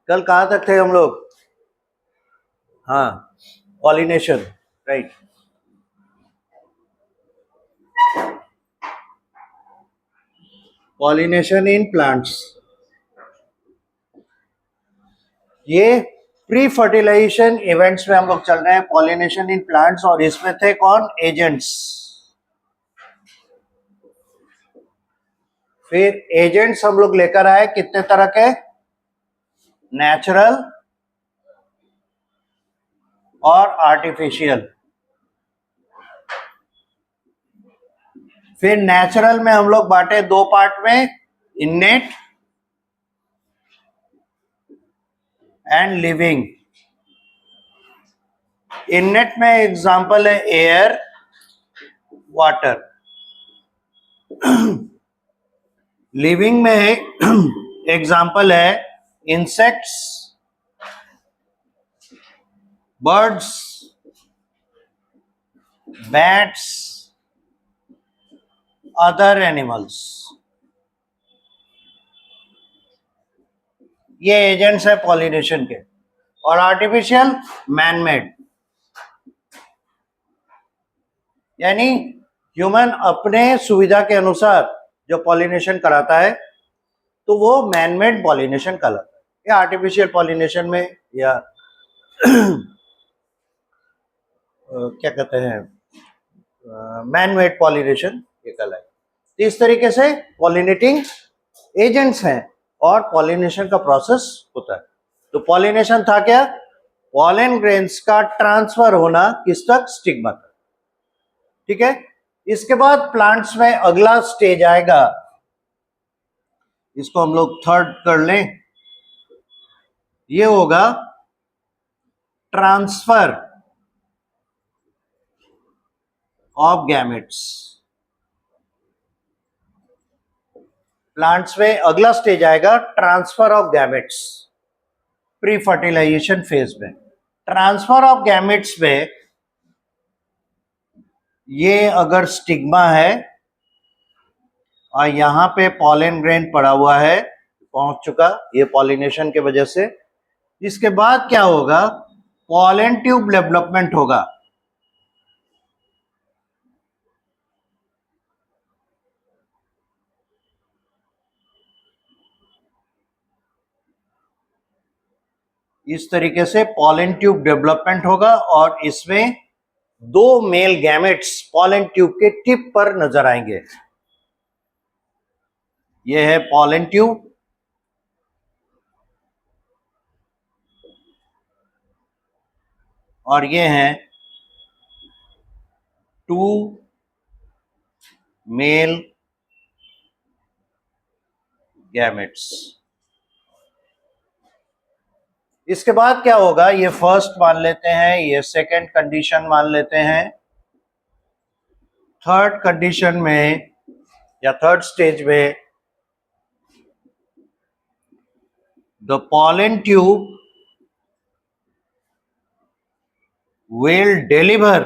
कल कहाँ तक थे हम लोग? हाँ, pollination, right. Pollination in plants, ये प्री फर्टिलाइजेशन इवेंट्स में हम लोग चल रहे हैं, पॉलिनेशन इन प्लांट्स, और इसमें थे कौन? एजेंट्स। फिर एजेंट्स हम लोग लेकर आए कितने तरह के? नेचुरल और आर्टिफिशियल। फिर नेचुरल में हम लोग बांटे दो पार्ट में, इनेट एंड लिविंग। इनेट में एग्जांपल है एयर, वाटर। लिविंग में एग्जांपल है insects, birds, bats, other animals. ये एजेंट्स है पॉलिनेशन के। और आर्टिफिशियल, मैनमेड, यानी ह्यूमन अपने सुविधा के अनुसार जो पॉलिनेशन कराता है तो वो मैनमेड पॉलिनेशन कहलाता है। या आर्टिफिशियल पॉलिनेशन में, या क्या कहते हैं, मैनमेड पॉलिनेशन ये कहलाए। तो इस तरीके से पॉलिनेटिंग एजेंट्स हैं और पॉलिनेशन का प्रोसेस होता है। तो पॉलिनेशन था क्या? पॉलन ग्रेन्स का ट्रांसफर होना किस तक? स्टिग्मा तक। ठीक है। इसके बाद प्लांट्स में अगला स्टेज आएगा, इसको हम लोग थर्ड कर लें, ये होगा ट्रांसफर ऑफ गैमेट्स। प्लांट्स में अगला स्टेज आएगा transfer of gametes, pre fertilization phase में। ट्रांसफर ऑफ गैमेट्स में ये अगर स्टिग्मा है और यहां पे पॉलन ग्रेन पड़ा हुआ है, पहुंच चुका ये पॉलिनेशन के वजह से, इसके बाद क्या होगा? पॉलन ट्यूब डेवलपमेंट होगा। इस तरीके से पॉलन ट्यूब डेवलपमेंट होगा और इसमें दो मेल गैमेट्स पॉलन ट्यूब के टिप पर नजर आएंगे। यह है पॉलन ट्यूब, और ये हैं टू मेल गैमेट्स। इसके बाद क्या होगा? ये फर्स्ट मान लेते हैं, ये सेकंड कंडीशन मान लेते हैं। थर्ड कंडीशन में या थर्ड स्टेज में the pollen tube will deliver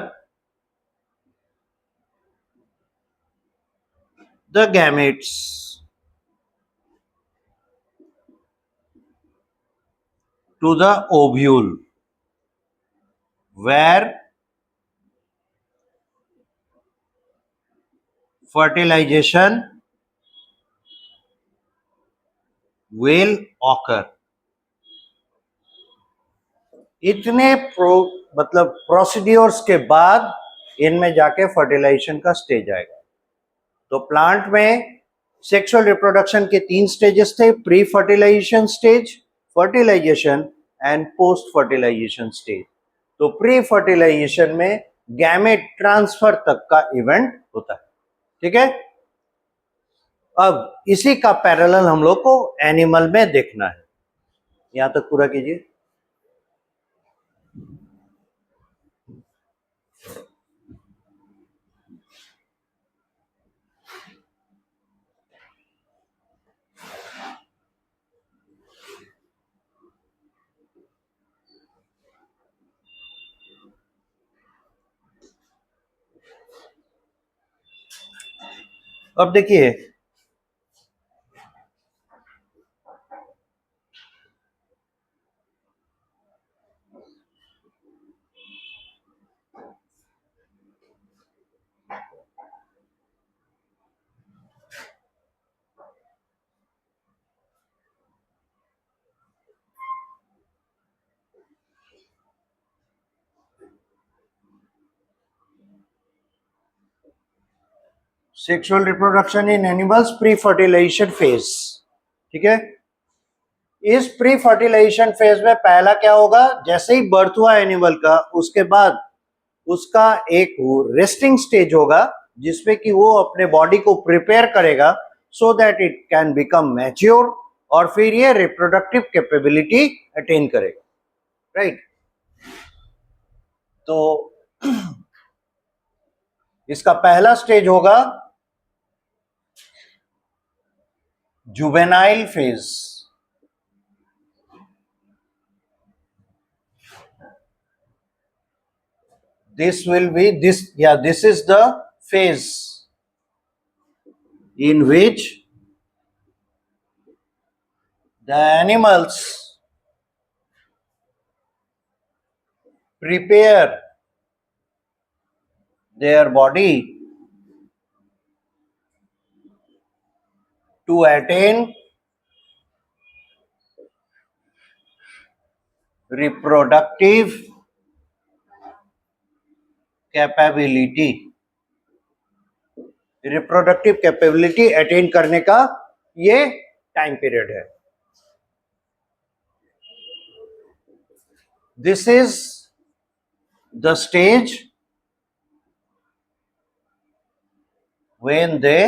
the gametes to the ovule, where fertilization will occur. इतने मतलब प्रोसीड्योर्स के बाद इनमें जाके फर्टिलाइजेशन का स्टेज आएगा। तो प्लांट में सेक्सुअल रिप्रोडक्शन के 3 स्टेजेस थे, pre fertilization stage, fertilization and post fertilization stage. तो प्री फर्टिलाइजेशन में गैमेट ट्रांसफर तक का इवेंट होता है। ठीक है। अब इसी का पैरेलल हम लोग को एनिमल में देखना है। यहां तक पूरा कीजिए। अब देखिए, sexual reproduction in animals pre fertilization phase. ठीक है, इस प्री फर्टिलाइजेशन फेज में पहला क्या होगा, जैसे ही बर्थ हुआ एनिमल का उसके बाद उसका एक रेस्टिंग स्टेज होगा जिसपे कि वो अपने बॉडी को प्रिपेयर करेगा so that it can become mature और फिर ये रिप्रोडक्टिव कैपेबिलिटी अटेन करेगा, राइट। तो इसका पहला स्टेज होगा juvenile phase. This will be this is the phase in which the animals prepare their body to attain reproductive capability। Reproductive capability attain करने का ये टाइम पीरियड है। This is the stage when they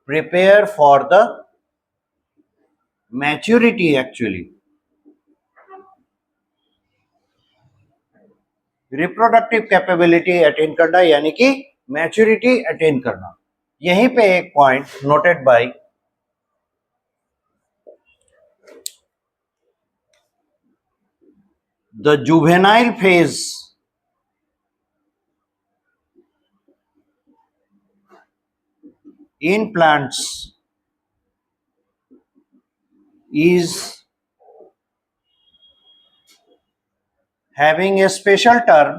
prepare for the maturity actually। Reproductive capability attain करना यानी कि maturity attain करना। यहीं पे एक point noted by the juvenile phase in plants is having a special term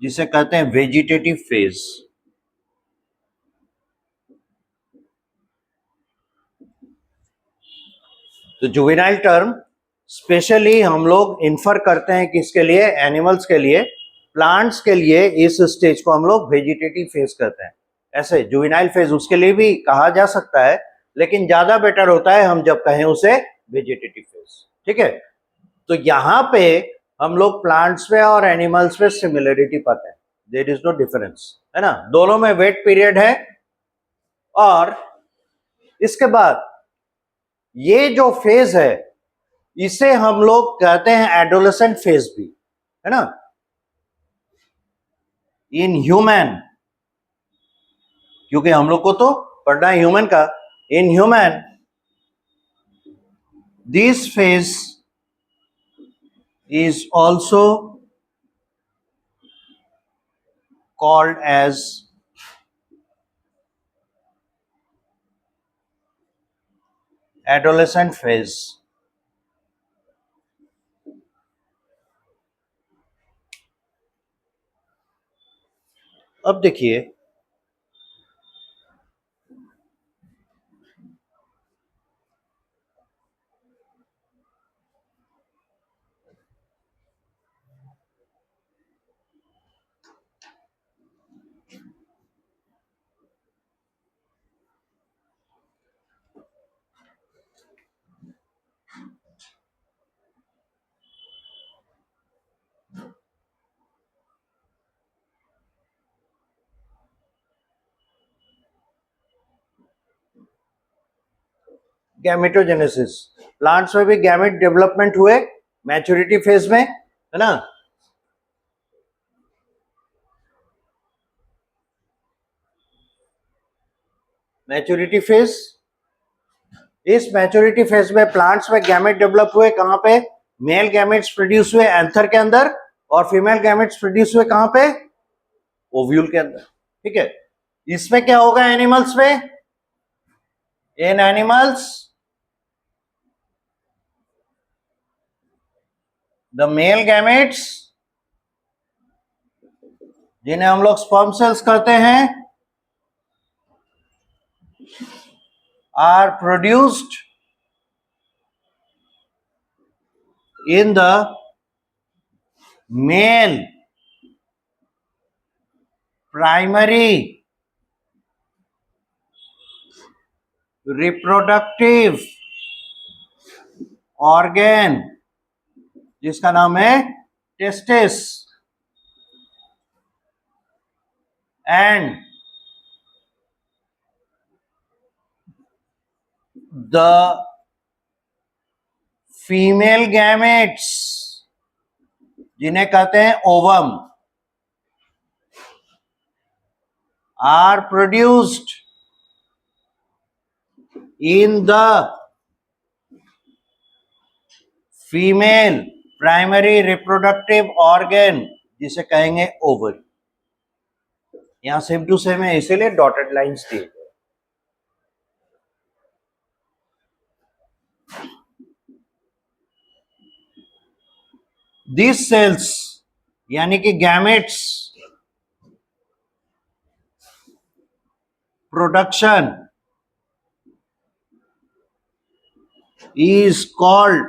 जिसे कहते हैं वेजिटेटिव फेज। तो जुवेनाइल टर्म स्पेशली हम लोग इन्फर करते हैं किसके लिए, एनिमल्स के लिए। प्लांट्स के लिए इस स्टेज को हम लोग वेजिटेटिव फेज कहते हैं। ऐसे जुवेनाइल फेज उसके लिए भी कहा जा सकता है, लेकिन ज्यादा बेटर होता है हम जब कहें उसे वेजिटेटिव फेज। ठीक है, तो यहां पे हम लोग प्लांट्स में और एनिमल्स में सिमिलरिटी पाते हैं, देयर इज नो डिफरेंस, है ना। दोनों में वेट पीरियड है और इसके बाद ये जो फेज है इसे हम लोग कहते हैं एडोलेसेंट फेज भी, है ना। इन ह्यूमन, क्योंकि हम लोग को तो पढ़ना है ह्यूमन का। In human this phase is also called as adolescent phase। अब देखिए गैमेटोजेनेसिस, प्लांट्स में भी गैमेट डेवलपमेंट हुए मैच्योरिटी फेज में, है ना। मैच्योरिटी फेज, इस मैच्योरिटी फेज में प्लांट्स में गैमेट डेवलप हुए कहां पे, मेल गैमेट्स प्रोड्यूस हुए एंथर के अंदर और फीमेल गैमेट्स प्रोड्यूस हुए कहां पे, ओव्यूल के अंदर। ठीक है, इसमें क्या होगा एनिमल्स में, in animals the male gametes जिन्हें हम लोग स्पर्म सेल्स कहते हैं are produced in the male primary reproductive organ जिसका नाम है testis and the female gametes जिन्हें कहते हैं ovum are produced in the female primary reproductive organ जिसे कहेंगे ओवरी. यहां सेम टू सेम है इसीलिए डॉटेड लाइंस दिए. These cells यानी कि gametes production is called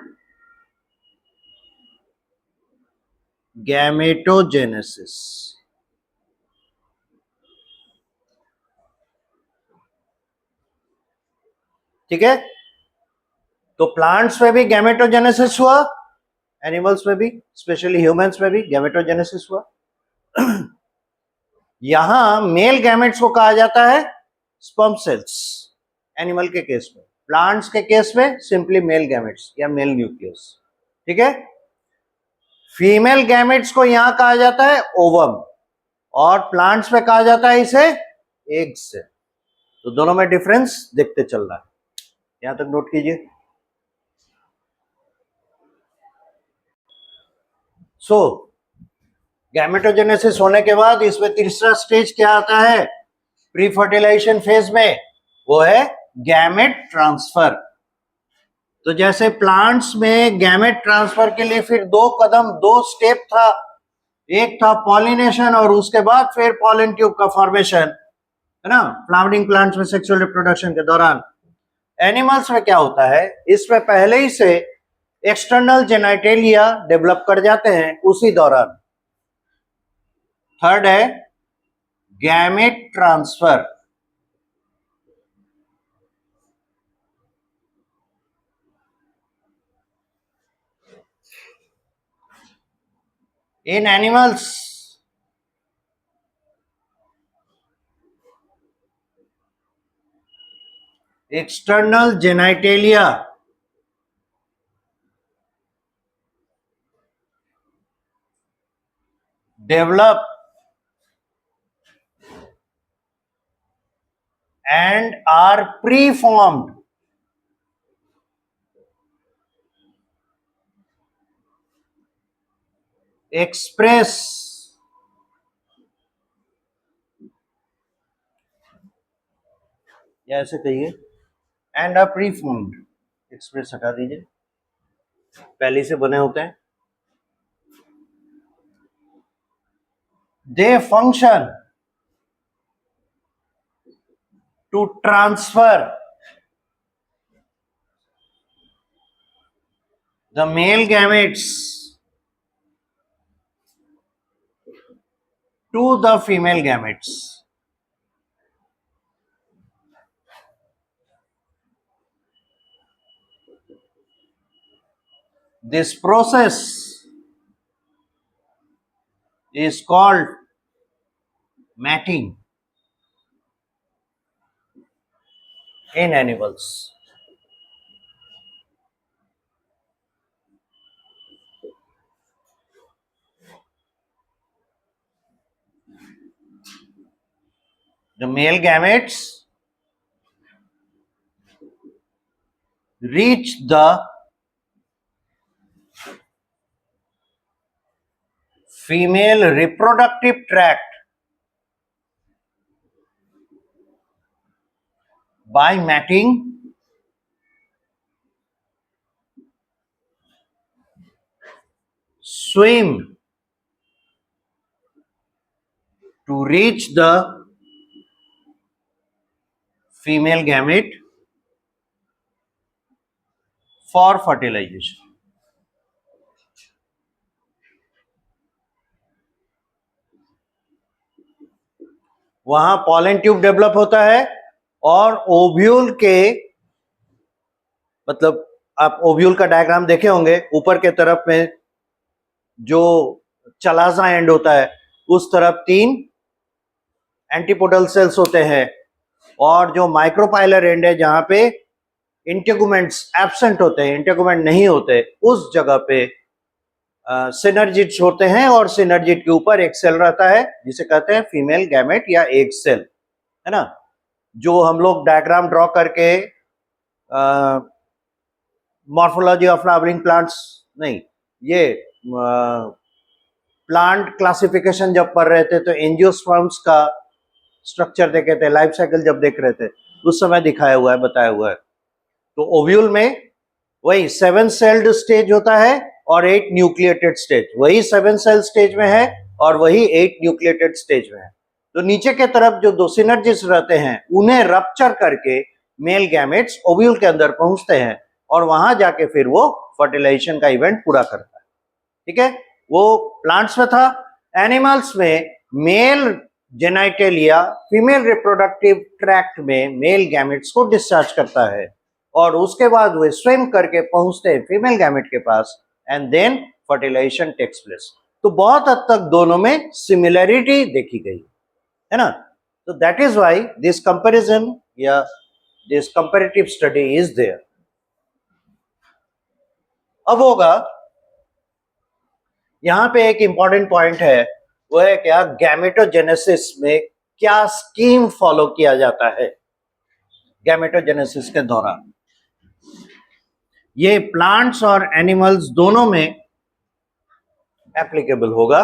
gametogenesis. ठीक है, तो प्लांट्स में भी गैमेटोजेनेसिस हुआ, एनिमल्स में भी, स्पेशली ह्यूमंस में भी गैमेटोजेनेसिस हुआ. यहां मेल गैमेट्स को कहा जाता है स्पर्म सेल्स एनिमल के केस में. प्लांट्स के केस में सिंपली मेल गैमेट्स या मेल न्यूक्लियस. ठीक है, फीमेल गैमेट्स को यहां कहा जाता है ओवम और प्लांट्स में कहा जाता है इसे एग से. तो दोनों में डिफरेंस देखते चल रहा है, यहां तक नोट कीजिए. सो गैमेटोजेनेसिस होने के बाद इसमें तीसरा स्टेज क्या आता है प्री फर्टिलाइजेशन फेज में, वो है गैमेट ट्रांसफर. तो जैसे प्लांट्स में गैमेट ट्रांसफर के लिए फिर दो स्टेप था. एक था पॉलिनेशन और उसके बाद फिर पॉलन ट्यूब का फॉर्मेशन, है ना, फ्लावरिंग प्लांट्स में सेक्सुअल रिप्रोडक्शन के दौरान. एनिमल्स में क्या होता है, इसमें पहले ही से एक्सटर्नल जेनाइटेलिया डेवलप कर जाते हैं उसी दौरान. थर्ड है gamete transfer. In animals external genitalia develop and are preformed express या ऐसे कहिए एंड आर प्रीफॉर्म्ड. एक्सप्रेस हटा दीजिए, पहले से बने होते हैं. They function to transfer the male gametes to the female gametes. This process is called matting in animals. The male gametes reach the female reproductive tract by matting swim to reach the female gamete for fertilization. वहां pollen tube develop होता है और ovule के मतलब आप ovule का diagram देखे होंगे, ऊपर के तरफ में जो चलाजा एंड होता है उस तरफ 3 एंटीपोडल सेल्स होते हैं और जो माइक्रोपाइलर एंड है जहां पे इंटेगुमेंट्स एब्सेंट होते हैं, इंटेगुमेंट नहीं होते, उस जगह पे सिनर्जिड्स होते हैं और सिनर्जिड के ऊपर एक सेल रहता है जिसे कहते हैं फीमेल गैमेट या एग सेल, है ना। जो हम लोग डायग्राम ड्रॉ करके मॉर्फोलॉजी ऑफ फ्लावरिंग प्लांट्स नहीं, ये प्लांट क्लासिफिकेशन जब पढ़ रहे थे तो एंजियोस्पर्म्स का स्ट्रक्चर देखे थे, लाइफ साइकिल जब देख रहे थे उस समय दिखाया हुआ है, बताया हुआ है। तो ओव्यूल में वही 7 सेल्ड स्टेज होता है और 8 न्यूक्लिएटेड स्टेज, वही 7 सेल स्टेज में है और वही 8 न्यूक्लिएटेड स्टेज में है। तो नीचे के तरफ जो 2 सिनर्जिस रहते हैं उन्हें रप्चर करके मेल गैमेट्स ओव्यूल के अंदर पहुंचते हैं और वहां जाके फिर वो फर्टिलाइजेशन का इवेंट पूरा करता है। ठीक है, वो प्लांट्स में था। एनिमल्स में male genitalia female reproductive tract में मेल गैमेट्स को डिस्चार्ज करता है और उसके बाद वे स्विम करके पहुंचते हैं फीमेल गैमेट के पास and then fertilisation takes place. तो बहुत हद तक दोनों में सिमिलरिटी देखी गई है ना। तो that is why this comparison या this comparative study is there. अब होगा यहां पे एक इंपॉर्टेंट पॉइंट है, वो है क्या, गैमेटोजेनेसिस में क्या स्कीम फॉलो किया जाता है गैमेटोजेनेसिस के दौरान। ये प्लांट्स और एनिमल्स दोनों में एप्लीकेबल होगा।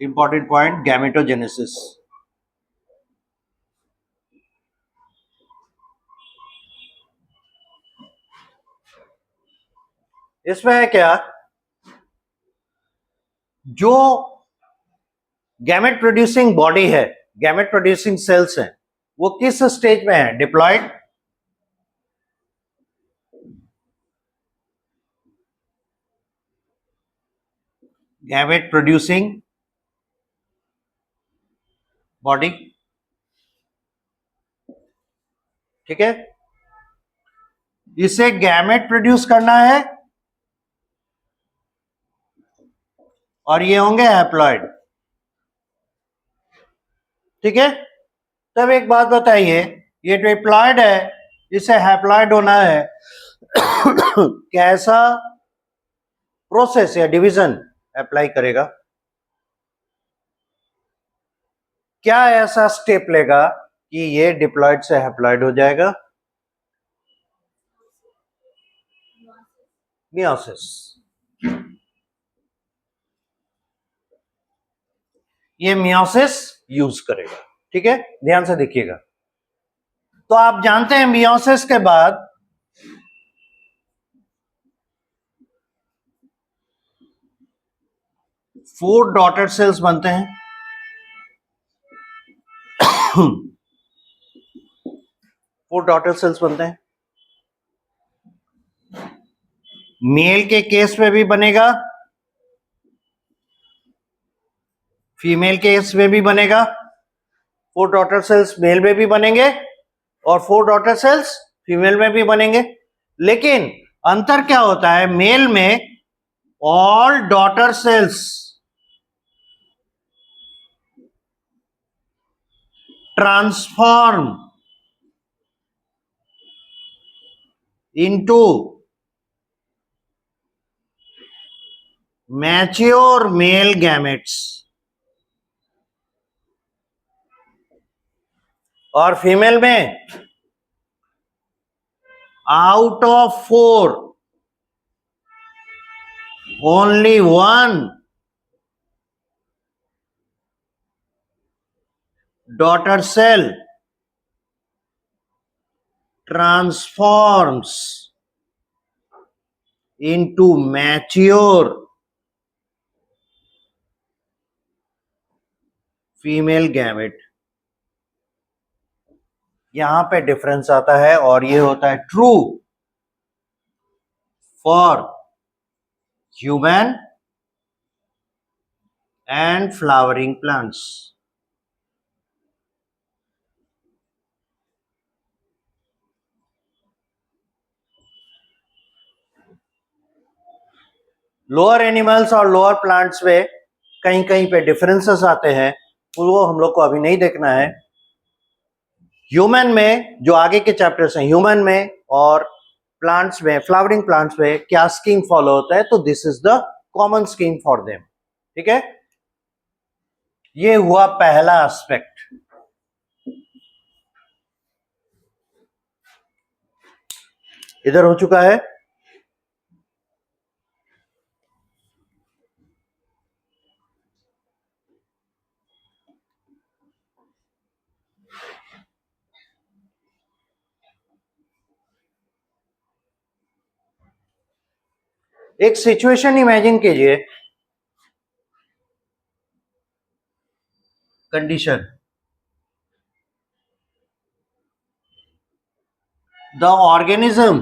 Important point, gametogenesis. इसमें है क्या, जो गैमेट प्रोड्यूसिंग बॉडी है, गैमेट प्रोड्यूसिंग सेल्स हैं, वो किस स्टेज में है, डिप्लॉयड, गैमेट प्रोड्यूसिंग बॉडी, ठीक है। इसे गैमेट प्रोड्यूस करना है और ये होंगे हैप्लॉइड, ठीक है। तब एक बात बताइए, ये डिप्लॉयड है, इसे हैप्लॉइड होना है कैसा प्रोसेस या डिवीजन अप्लाई करेगा, क्या ऐसा स्टेप लेगा कि ये डिप्लॉयड से हैप्लॉइड हो जाएगा, मियोसिस। ये मियोसिस यूज करेगा, ठीक है, ध्यान से देखिएगा। तो आप जानते हैं मियोसिस के बाद फोर डॉटर सेल्स बनते हैं। फोर डॉटर सेल्स बनते हैं। मेल के केस में भी बनेगा, फीमेल केस में भी बनेगा। 4 डॉटर सेल्स मेल में भी बनेंगे और 4 डॉटर सेल्स फीमेल में भी बनेंगे। लेकिन अंतर क्या होता है, मेल में all daughter cells transform into mature male gametes और फीमेल में out of 4 only 1 daughter cell transforms into mature female gamete। यहां पे डिफरेंस आता है और ये होता है true for human and flowering plants. Lower animals और लोअर प्लांट्स में कहीं कहीं पे डिफरेंसेस आते हैं, वो हम लोग को अभी नहीं देखना है. ह्यूमन में जो आगे के चैप्टर्स हैं, ह्यूमन में और प्लांट्स में, फ्लावरिंग प्लांट्स में क्या स्कीम फॉलो होता है, तो this is the common scheme for them. ठीक है, ये हुआ पहला एस्पेक्ट. इधर हो चुका है. एक सिचुएशन इमेजिन कीजिए, कंडीशन, द ऑर्गेनिज्म,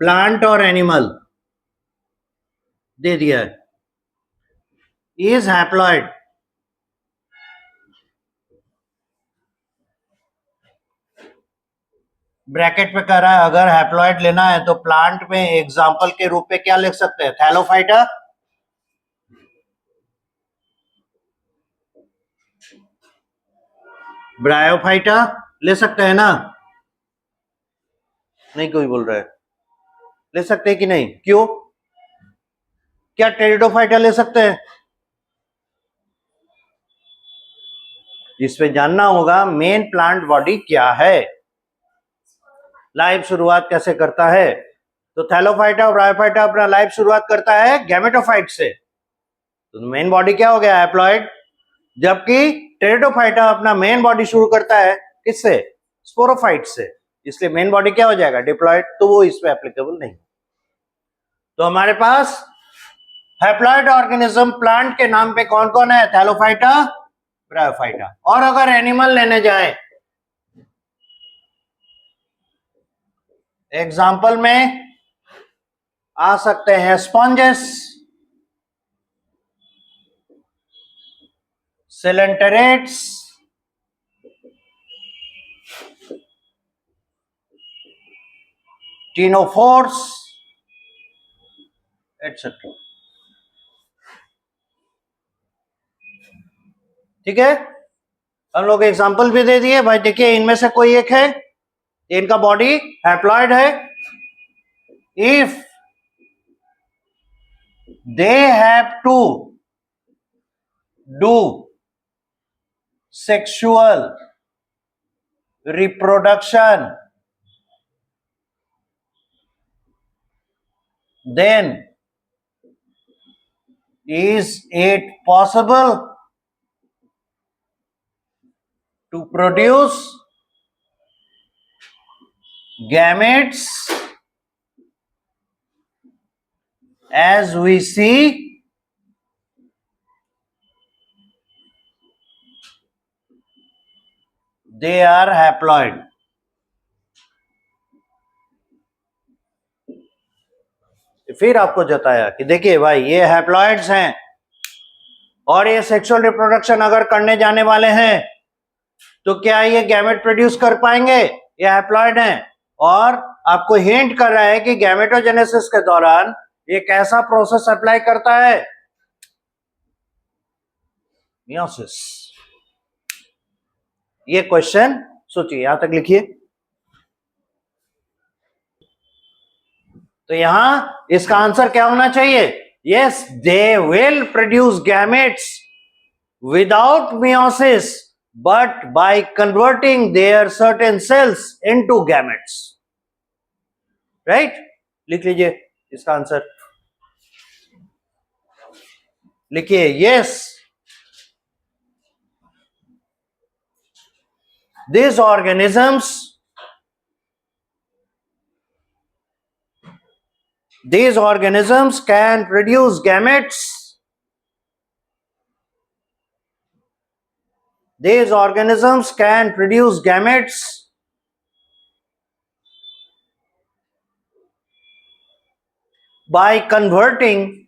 प्लांट और एनिमल दे दिया है, इज हैप्लॉइड. ब्रैकेट पे कह रहा है अगर हैप्लॉइड लेना है तो प्लांट में एग्जाम्पल के रूप में क्या लिख सकते हैं, थैलोफाइटा, ब्रायोफाइटा ले सकते हैं ना? नहीं कोई बोल रहा है. ले सकते हैं कि नहीं? क्यों? क्या टेरिडोफाइटा ले सकते हैं? इसमें जानना होगा मेन प्लांट बॉडी क्या है, लाइफ शुरुआत कैसे करता है. तो थैलोफाइटा और ब्रायोफाइटा अपना लाइफ शुरुआत करता है गैमेटोफाइट से, तो मेन बॉडी क्या हो गया, हैप्लॉइड. जबकि टेरिडोफाइटा अपना मेन बॉडी शुरू करता है किससे, स्पोरोफाइट से, इसलिए मेन बॉडी क्या हो जाएगा, डिप्लॉइड. तो वो इसमें एप्लीकेबल नहीं. तो हमारे पास हैप्लॉइड ऑर्गेनिज्म प्लांट के नाम पे कौन कौन है, थैलोफाइटा, ब्रायोफाइटा. और अगर एनिमल लेने जाए, एग्जाम्पल में आ सकते हैं स्पॉन्जेस, सिलेंटरेट्स, टीनोफोर्स एटसेट्रा. ठीक है, हम लोग एग्जाम्पल भी दे दिए भाई. देखिए इनमें से कोई एक है, इनका बॉडी हैप्लॉइड है. If they have to do sexual reproduction, then is it possible to produce gametes as we see? They are haploid. फिर आपको जताया कि देखिए भाई ये हैप्लॉइड्स हैं और ये सेक्सुअल रिप्रोडक्शन अगर करने जाने वाले हैं तो क्या ये गैमेट प्रोड्यूस कर पाएंगे, ये हैप्लॉइड हैं. और आपको हिंट कर रहा है कि गैमेटोजेनेसिस के दौरान ये कैसा प्रोसेस अप्लाई करता है, मियोसिस. ये क्वेश्चन सोचिए, यहां तक लिखिए. तो यहां इसका आंसर क्या होना चाहिए, yes they will produce gametes without meiosis but by converting their certain cells into gametes. Right, लिख लीजिए इसका आंसर. लिखिए yes, these organisms can produce gametes. These organisms can produce gametes by converting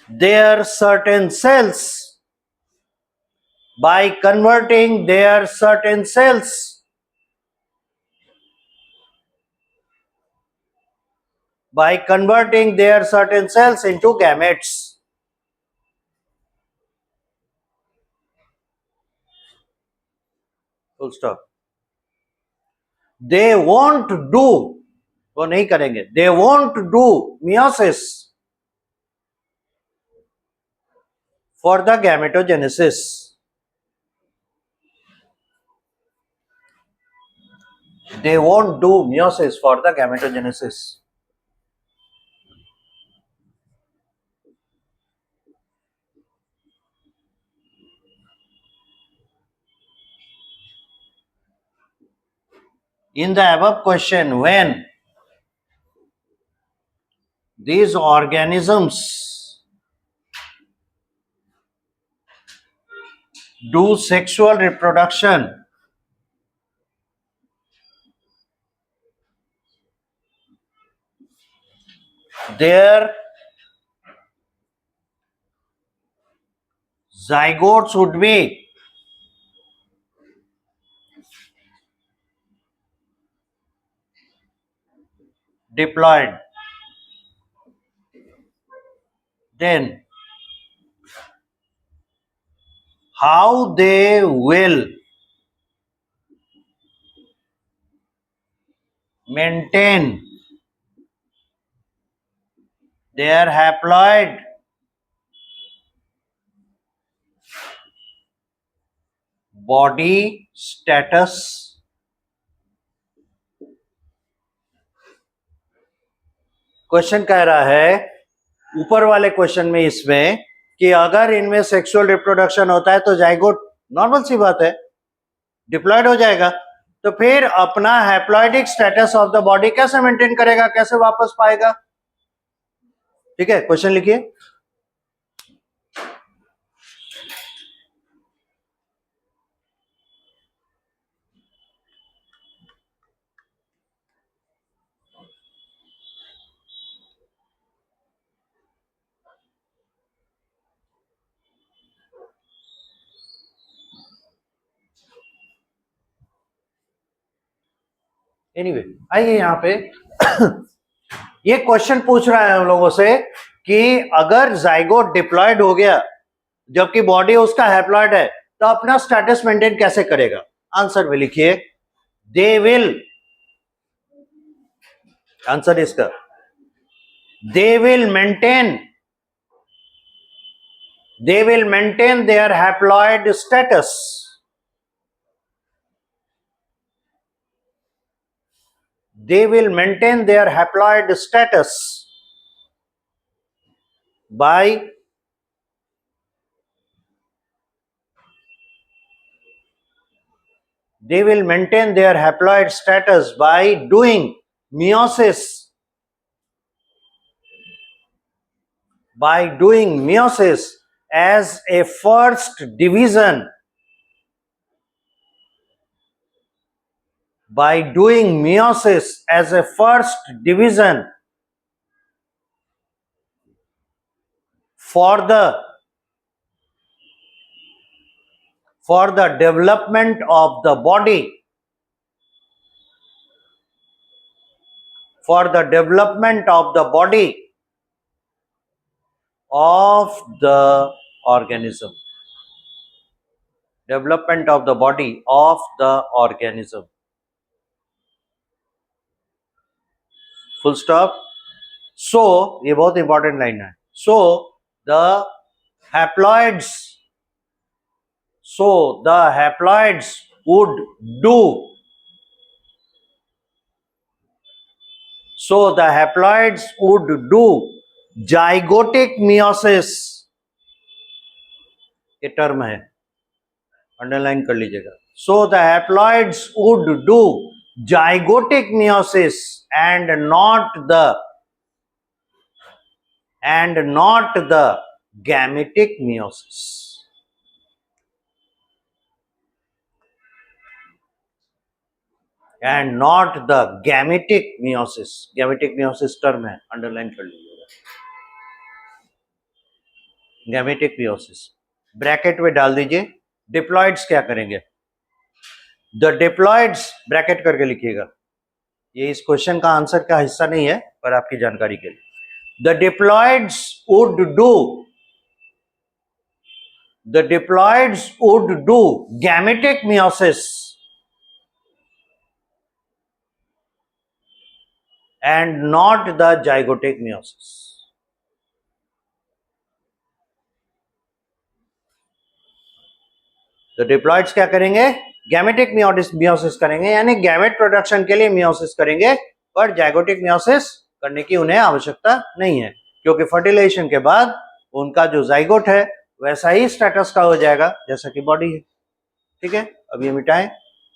their certain cells, by converting their certain cells, by converting their certain cells into gametes. Full stop. They won't do, वो नहीं करेंगे, they won't do meiosis for the gametogenesis. They won't do meiosis for the gametogenesis. In the above question, when these organisms do sexual reproduction, their zygotes would be diploid. Then how they will maintain their haploid body status. Question कह रहा है ऊपर वाले question में इसमें कि अगर इनमें सेक्सुअल रिप्रोडक्शन होता है तो जाइगोट नॉर्मल सी बात है डिप्लॉयड हो जाएगा, तो फिर अपना हैप्लॉइडिक स्टेटस ऑफ द बॉडी कैसे मेंटेन करेगा, कैसे वापस पाएगा? ठीक है, क्वेश्चन लिखिए. एनीवे आइए यहां पे ये क्वेश्चन पूछ रहा है हम लोगों से कि अगर जाइगोट डिप्लॉयड हो गया जबकि बॉडी उसका हैप्लॉयड है तो अपना स्टेटस मेंटेन कैसे करेगा? आंसर में लिखिए दे विल, आंसर इसका they will maintain their haploid status they will maintain their haploid status by doing meiosis, as a first division, by doing meiosis as a first division for the development of the body, for the development of the body of the organism, development of the body of the organism. Full stop. So ये बहुत important line है. So the haploids would do, zygotic meiosis. ये term है, underline कर लीजिएगा. So the haploids would do zygotic meiosis and not the gametic meiosis. And not the gametic meiosis. Gametic meiosis term है, underline कर लीजिएगा. Gametic meiosis bracket में डाल दीजिए. डिप्लॉइड्स क्या करेंगे? द डिप्लॉइड्स ब्रैकेट करके लिखिएगा. ये इस क्वेश्चन का आंसर का हिस्सा नहीं है, पर आपकी जानकारी के लिए. The diploids would do gametic meiosis and not the zygotic meiosis. तो डिप्लॉइड्स क्या करेंगे? गैमेटिक मियोसिस करेंगे, यानी गैमेट प्रोडक्शन के लिए मियोसिस करेंगे, पर जाइगोटिक मियोसिस करने की उन्हें आवश्यकता नहीं है, क्योंकि फर्टिलाइजेशन के बाद उनका जो जाइगोट है वैसा ही स्टेटस का हो जाएगा जैसा कि बॉडी है. ठीक है, अब ये मिटाएं.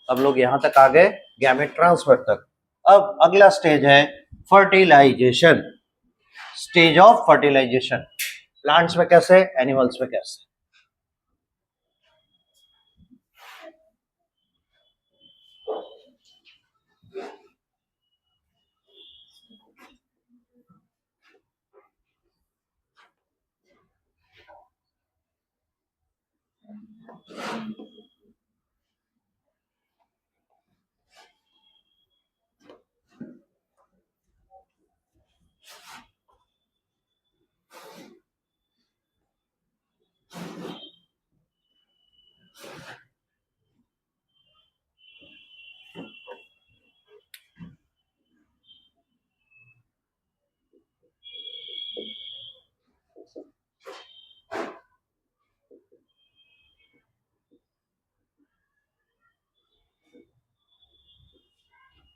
अब लोग यहां तक आ गए गैमेट ट्रांसफर तक. अब अगला स्टेज है fertilization. Stage of fertilization. Plants में कैसे, एनिमल्स में कैसे?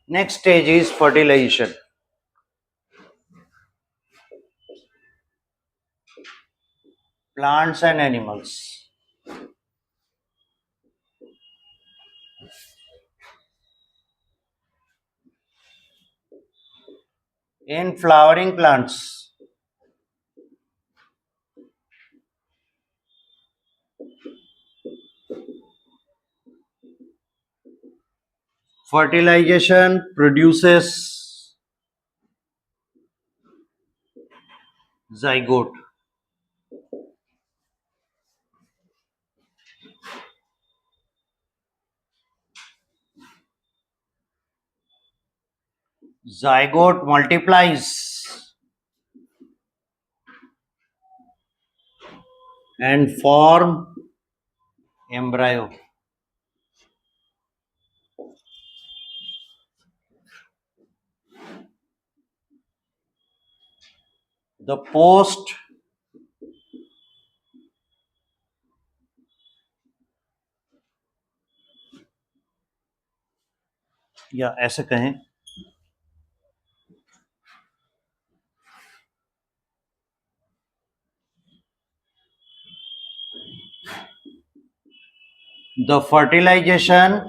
Next stage is fertilization. Plants and animals. In flowering plants, fertilization produces zygote. Zygote multiplies and form embryo. The post या ऐसे कहें, the fertilization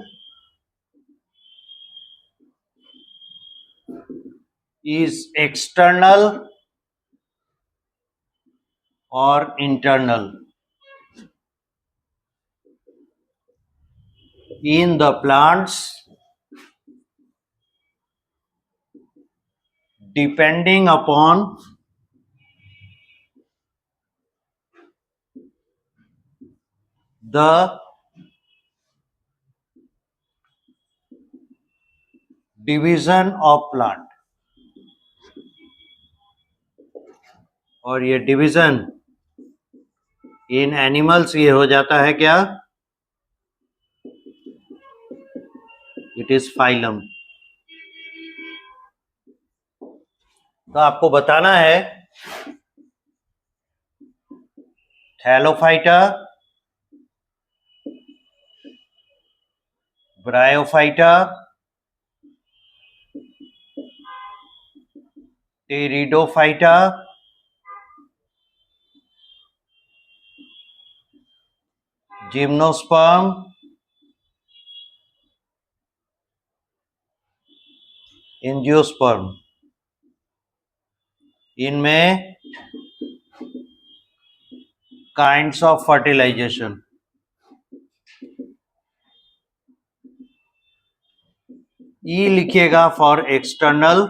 is external or internal. In the plants, depending upon the division of plant. और ये division in animals ये हो जाता है क्या? It is phylum. तो आपको बताना है Thallophyta, bryophyta, pteridophyta, gymnosperm, angiosperm. इनमें काइंड्स ऑफ फर्टिलाइजेशन. ई लिखिएगा फॉर एक्सटर्नल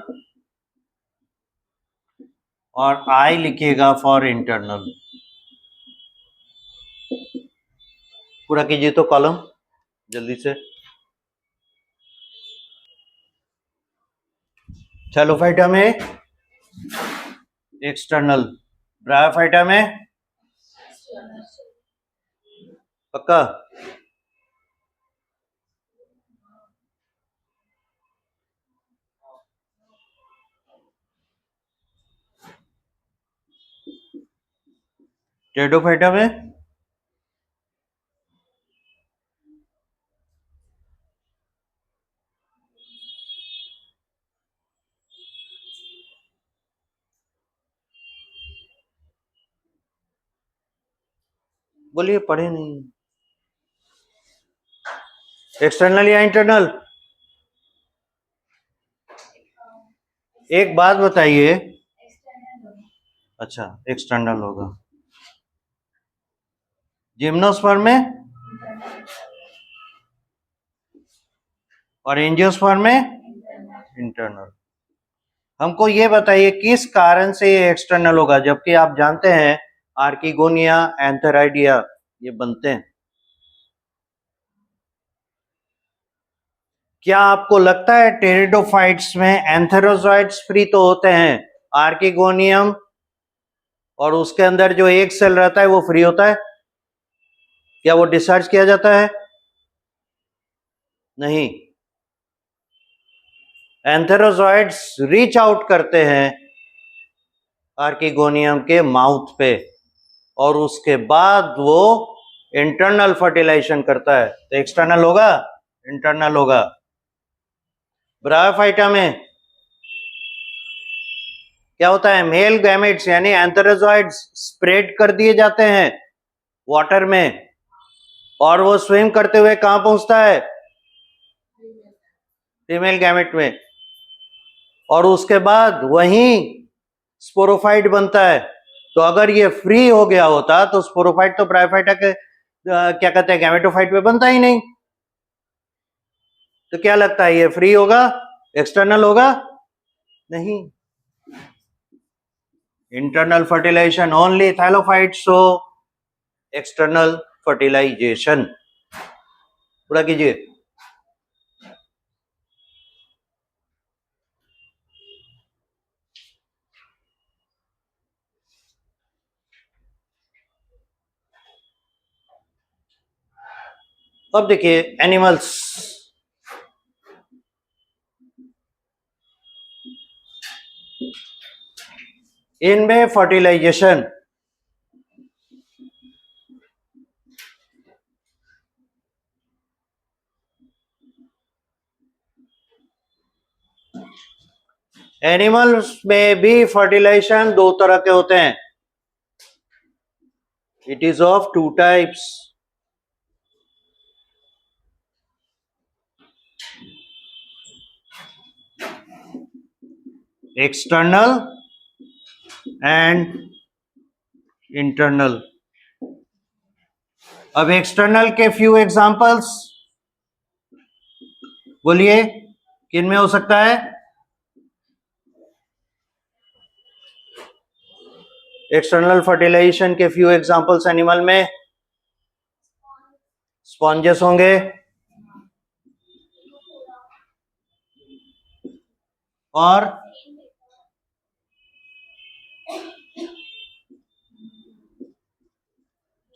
और आई लिखिएगा फॉर इंटरनल। पूरा कीजिए तो कॉलम जल्दी से। थैलोफाइटा में एक्सटर्नल, ब्रायोफाइटा में पक्का। टेडोफाइटा में बोलिए, पढ़े नहीं। एक्सटर्नल या इंटरनल? एक बात बताइए। अच्छा, एक्सटर्नल होगा। जिम्नोस्पर्म में और एंजियोस्पर्म में इंटरनल। हमको ये बताइए किस कारण से ये एक्सटर्नल होगा, जबकि आप जानते हैं आर्किगोनिया, एंथेराइडिया ये बनते हैं। क्या आपको लगता है टेरिडोफाइट्स में एंथेरोजोइड्स फ्री तो होते हैं, आर्किगोनियम और उसके अंदर जो एक सेल रहता है वो फ्री होता है? क्या वो डिस्चार्ज किया जाता है? नहीं, एंथेरोजोइड्स रीच आउट करते हैं आर्किगोनियम के माउथ पे और उसके बाद वो इंटरनल फर्टिलाइजेशन करता है। तो एक्सटर्नल होगा, इंटरनल होगा। ब्रायोफाइटा में क्या होता है, मेल गैमेट्स यानी एंथेरोजोइड्स स्प्रेड कर दिए जाते हैं वाटर में और वो स्विम करते हुए कहां पहुंचता है, फीमेल गैमेट में, और उसके बाद वहीं स्पोरोफाइट बनता है। तो अगर ये फ्री हो गया होता तो स्पोरोफाइट तो ब्रायोफाइटा के क्या कहते हैं, गैमेटोफाइट में बनता ही नहीं। तो क्या लगता है, ये फ्री होगा, एक्सटर्नल होगा? नहीं, internal fertilization only thallophyte show external fertilization. पूरा कीजिए। अब देखिए एनिमल्स, इनमें फर्टिलाइजेशन एनिमल्स में भी फर्टिलाइजेशन दो तरह के होते हैं। It is of two types. External and internal. अब एक्सटर्नल के फ्यू एग्जांपल्स बोलिए, किन में हो सकता है? एक्सटर्नल फर्टिलाइजेशन के फ्यू एग्जांपल्स एनिमल में स्पॉन्जेस होंगे और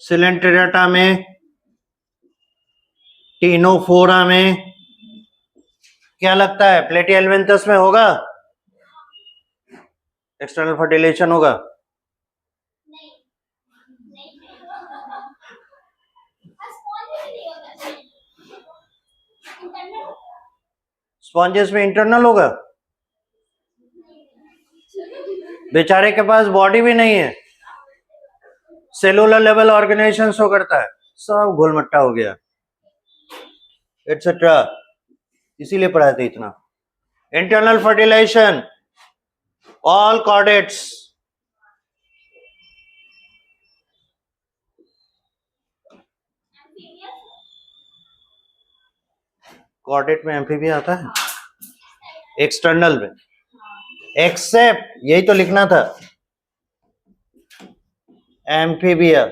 सिलेंटेरेटा में, टीनोफोरा में। क्या लगता है प्लेटिहेल्मिन्थस में होगा एक्सटर्नल फर्टिलाइजेशन होगा? स्पॉन्जेस में इंटरनल होगा। बेचारे के पास बॉडी भी नहीं है, सेलुलर लेवल ऑर्गेनाइजेशन शो करता है, सब घोलमट्टा हो गया एटसेट्रा। इसीलिए पढ़ाए थे इतना। Internal fertilization all chordates, chordate में एम्फीबिया आता है। एक्सटर्नल में, एक्सेप्ट, यही तो लिखना था, एम्फीबिया।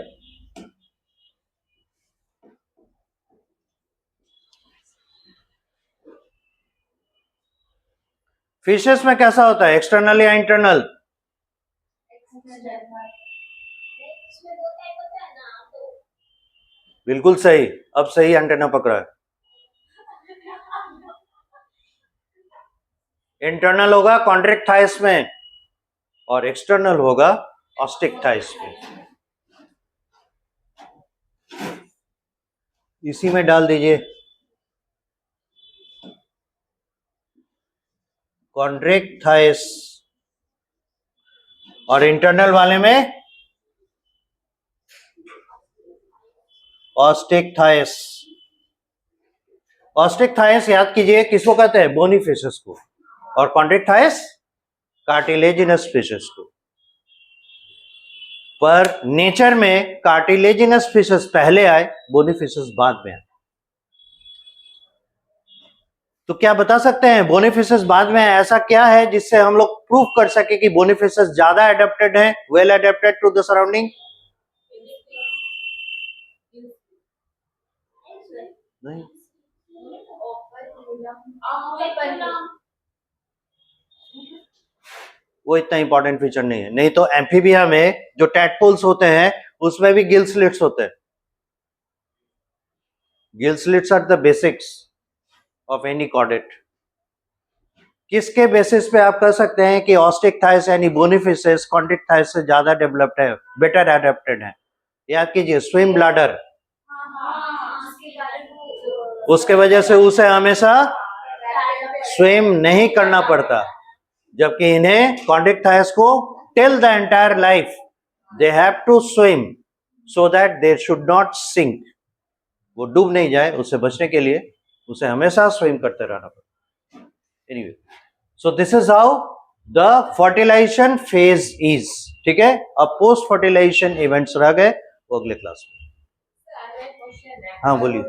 फिशेस में कैसा होता है, एक्सटर्नल या इंटरनल? बिल्कुल सही, अब सही एंटेना पकड़ा है। इंटरनल होगा कॉन्ट्रैक्ट थाइस में और एक्सटर्नल होगा ऑस्टिक थाइस में। इसी में डाल दीजिए कॉन्ट्रैक्ट थाइस और इंटरनल वाले में ऑस्टिक थाइस। ऑस्टिक थाइस याद कीजिए किसको कहते हैं, बोनी फिशेस को, और कॉन्ट्रैक्ट थाइस कार्टिलेजिनस फिशेस को। पर नेचर में कार्टिलेजिनस फिशेस पहले आए, बोनी फिशेस बाद में आए। तो क्या बता सकते हैं बोनी फिशेस बाद में आए, ऐसा क्या है जिससे हम लोग प्रूव कर सके कि बोनी फिशेस ज्यादा एडेप्टेड हैं, well adapted to the surrounding? नहीं, वो इतना इंपॉर्टेंट फीचर नहीं है। नहीं तो एम्फीबिया में जो टैडपोल्स होते हैं उसमें भी गिल स्लिट्स होते हैं। Gill slits are the basics of any chordate. किसके बेसिस पे आप कह सकते हैं कि ऑस्टिक थाइस यानी बोनी फिशेस कॉन्ट्रैक्ट थाइस से ज्यादा डेवलप्ड है, बेटर एडेप्टेड है? याद कीजिए, स्विम ब्लैडर, उसके वजह से उसे हमेशा स्विम नहीं करना पड़ता, जबकि इन्हें कॉन्ट्रैक्ट थाइस को till the entire life they have to swim so that they should not sink, वो डूब नहीं जाए, उससे बचने के लिए उसे हमेशा स्विम करते रहना पड़ता। Anyway, so this is how the fertilization phase is. ठीक है, अब पोस्ट फर्टिलाइजेशन इवेंट्स रह गए, वो अगले क्लास में। हाँ बोलिए।